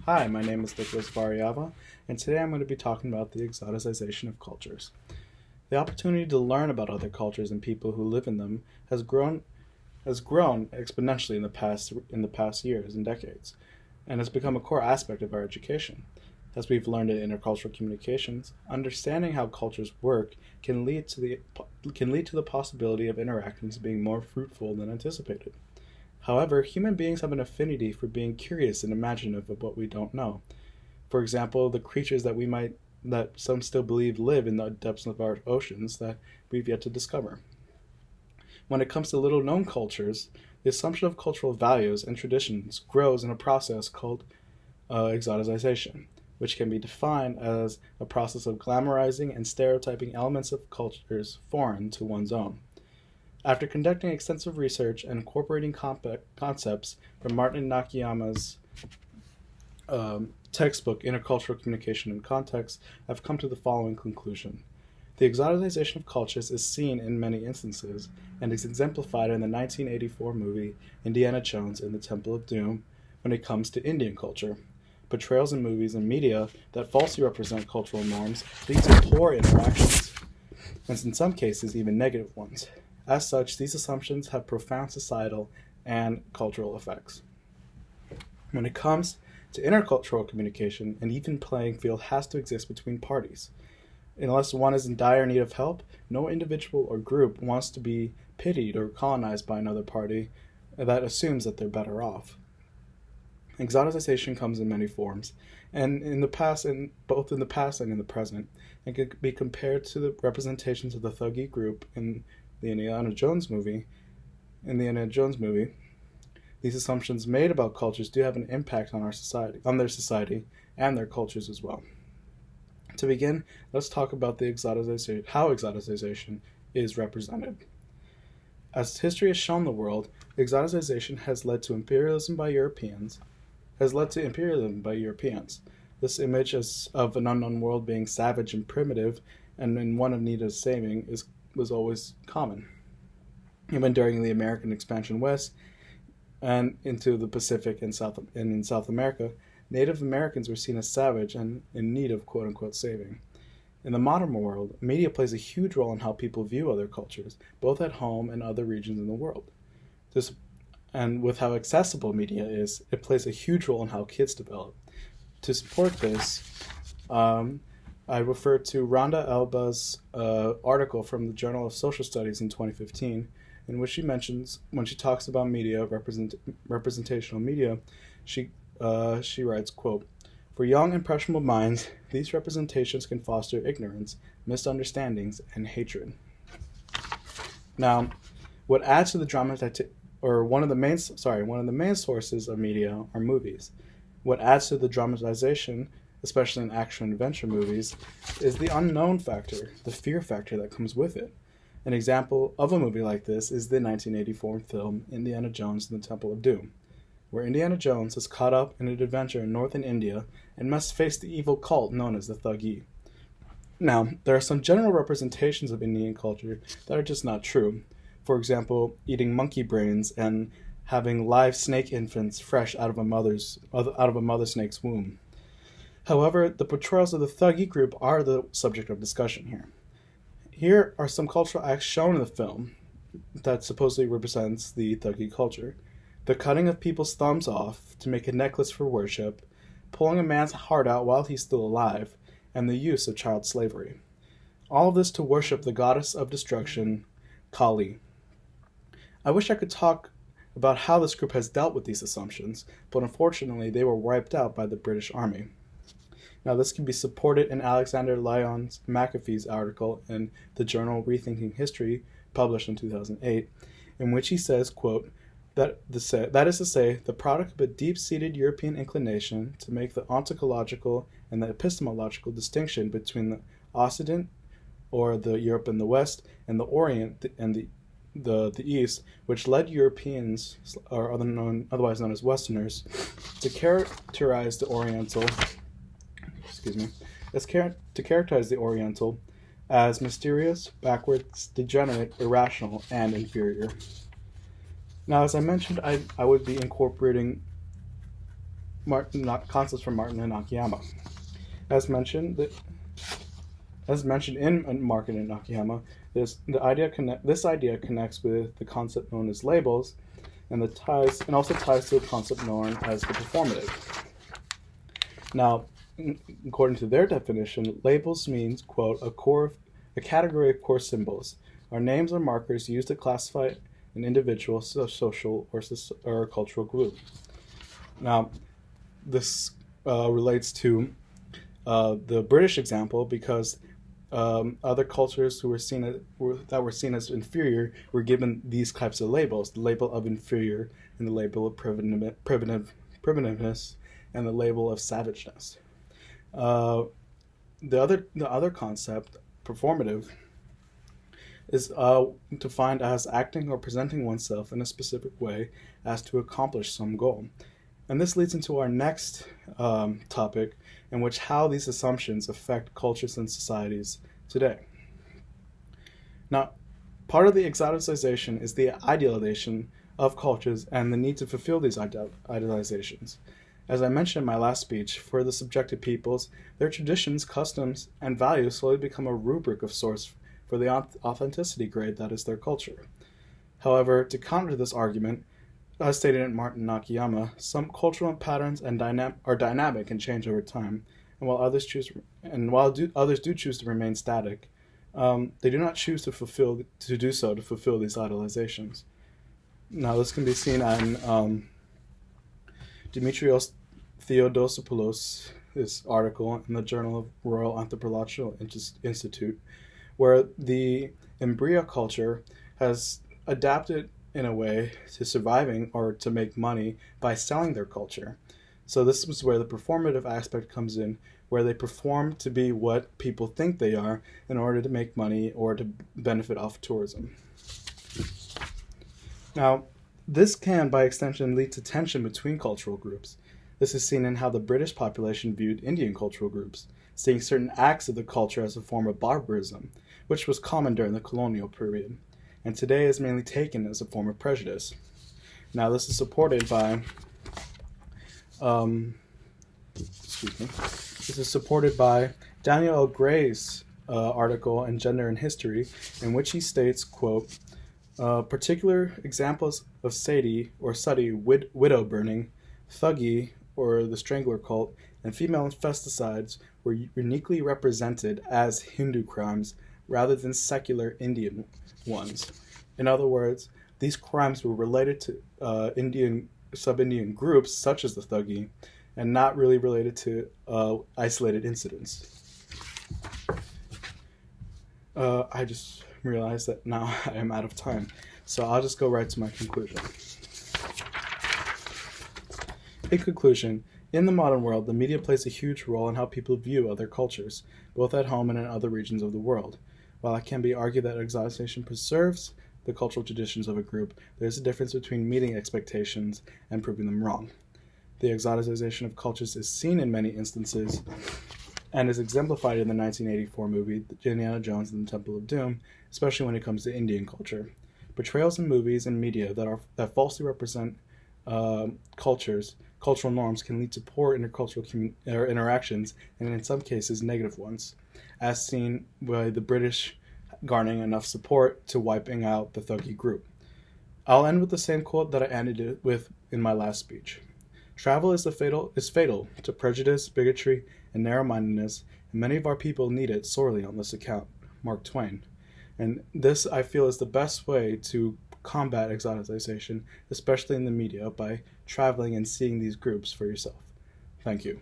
Hi, my name is Nicholas Variava, and today I'm going to be talking about the exoticization of cultures. The opportunity to learn about other cultures and people who live in them has grown exponentially in the past years and decades, and has become a core aspect of our education. As we've learned in intercultural communications, understanding how cultures work can lead to the possibility of interactions being more fruitful than anticipated. However, human beings have an affinity for being curious and imaginative of what we don't know. For example, the creatures that some still believe live in the depths of our oceans that we've yet to discover. When it comes to little known cultures, the assumption of cultural values and traditions grows in a process called exoticization, which can be defined as a process of glamorizing and stereotyping elements of cultures foreign to one's own. After conducting extensive research and incorporating concepts from Martin Nakayama's textbook, Intercultural Communication and Context, I've come to the following conclusion. The exoticization of cultures is seen in many instances and is exemplified in the 1984 movie Indiana Jones and the Temple of Doom when it comes to Indian culture. Portrayals in movies and media that falsely represent cultural norms lead to poor interactions, and in some cases even negative ones. As such, these assumptions have profound societal and cultural effects. When it comes to intercultural communication, an even playing field has to exist between parties. Unless one is in dire need of help, no individual or group wants to be pitied or colonized by another party that assumes that they're better off. Exoticization comes in many forms, and both in the past and in the present, and can be compared to the representations of the Thuggee group in the Indiana Jones movie. These assumptions made about cultures do have an impact on their society, and their cultures as well. To begin, let's talk about how exoticization is represented. As history has shown the world, exoticization has led to imperialism by Europeans. This image of an unknown world being savage and primitive, and in one of need of saving, was always common. Even during the American expansion west and into the Pacific and in South America, Native Americans were seen as savage and in need of quote-unquote saving. In the modern world, media plays a huge role in how people view other cultures, both at home and other regions in the world. And with how accessible media is, it plays a huge role in how kids develop. To support this, I refer to Rhonda Elba's article from the Journal of Social Studies in 2015, in which when she talks about media, representational media, she writes, quote, "For young, impressionable minds, these representations can foster ignorance, misunderstandings, and hatred." Now, what adds to the one of the main sources of media are movies. What adds to the dramatization, especially in action and adventure movies, is the unknown factor, the fear factor that comes with it. An example of a movie like this is the 1984 film Indiana Jones and the Temple of Doom, where Indiana Jones is caught up in an adventure in northern India and must face the evil cult known as the Thuggee. Now, there are some general representations of Indian culture that are just not true. For example, eating monkey brains and having live snake infants fresh out of a mother snake's womb. However, the portrayals of the Thuggee group are the subject of discussion here. Here are some cultural acts shown in the film that supposedly represents the Thuggee culture. The cutting of people's thumbs off to make a necklace for worship, pulling a man's heart out while he's still alive, and the use of child slavery. All of this to worship the goddess of destruction, Kali. I wish I could talk about how this group has dealt with these assumptions, but unfortunately they were wiped out by the British Army. Now, this can be supported in Alexander Lyon McAfee's article in the journal Rethinking History, published in 2008, in which he says, quote, that is to say, the product of a deep-seated European inclination to make the ontological and the epistemological distinction between the Occident, or the Europe and the West, and the Orient and the East, which led Europeans, or otherwise known as Westerners, to characterize the Oriental as mysterious, backwards, degenerate, irrational, and inferior. Now, as I mentioned, I would be incorporating concepts from Martin and Akiyama. As mentioned, in Martin and Akiyama, this idea connects with the concept known as labels, and also ties to a concept known as the performative. Now, according to their definition, labels means, quote, a category of core symbols, are names or markers used to classify an individual, social, or cultural group. Now, this relates to the British example because other cultures who were seen as inferior were given these types of labels: the label of inferior, and the label of primitiveness, and the label of savageness. The other concept, performative, is defined as acting or presenting oneself in a specific way as to accomplish some goal. And this leads into our next topic, in which how these assumptions affect cultures and societies today. Now, part of the exoticization is the idealization of cultures and the need to fulfill these idealizations. As I mentioned in my last speech, for the subjected peoples, their traditions, customs, and values slowly become a rubric of sorts for the authenticity grade that is their culture. However, to counter this argument, as stated in Martin Nakayama, some cultural patterns are dynamic and change over time, and while others do choose to remain static, they do not choose to fulfill these idealizations. Now, this can be seen in Dimitrios Theodosopoulos' article in the Journal of Royal Anthropological Institute, where the Embryo culture has adapted in a way to surviving or to make money by selling their culture. So this is where the performative aspect comes in, where they perform to be what people think they are in order to make money or to benefit off tourism. Now, this can, by extension, lead to tension between cultural groups. This is seen in how the British population viewed Indian cultural groups, seeing certain acts of the culture as a form of barbarism, which was common during the colonial period, and today is mainly taken as a form of prejudice. Now, this is supported by Daniel L. Gray's article in Gender and History, in which he states, quote, particular examples of sati or sati, widow burning, thuggee or the strangler cult, and female infesticides were uniquely represented as Hindu crimes rather than secular Indian ones. In other words, these crimes were related to sub-Indian groups such as the thuggee, and not really related to isolated incidents. I just realized that now I am out of time, so I'll just go right to my conclusion. In conclusion, in the modern world, the media plays a huge role in how people view other cultures, both at home and in other regions of the world. While it can be argued that exoticization preserves the cultural traditions of a group, there is a difference between meeting expectations and proving them wrong. The exoticization of cultures is seen in many instances and is exemplified in the 1984 movie Indiana Jones and the Temple of Doom, especially when it comes to Indian culture. Portrayals in movies and media that falsely represent cultural norms can lead to poor intercultural interactions, and in some cases negative ones, as seen by the British garnering enough support to wiping out the thuggee group. I'll end with the same quote that I ended it with in my last speech. Travel is fatal to prejudice, bigotry, and narrow-mindedness, and many of our people need it sorely on this account. Mark Twain. And this, I feel, is the best way to combat exoticization, especially in the media, by traveling and seeing these groups for yourself. Thank you.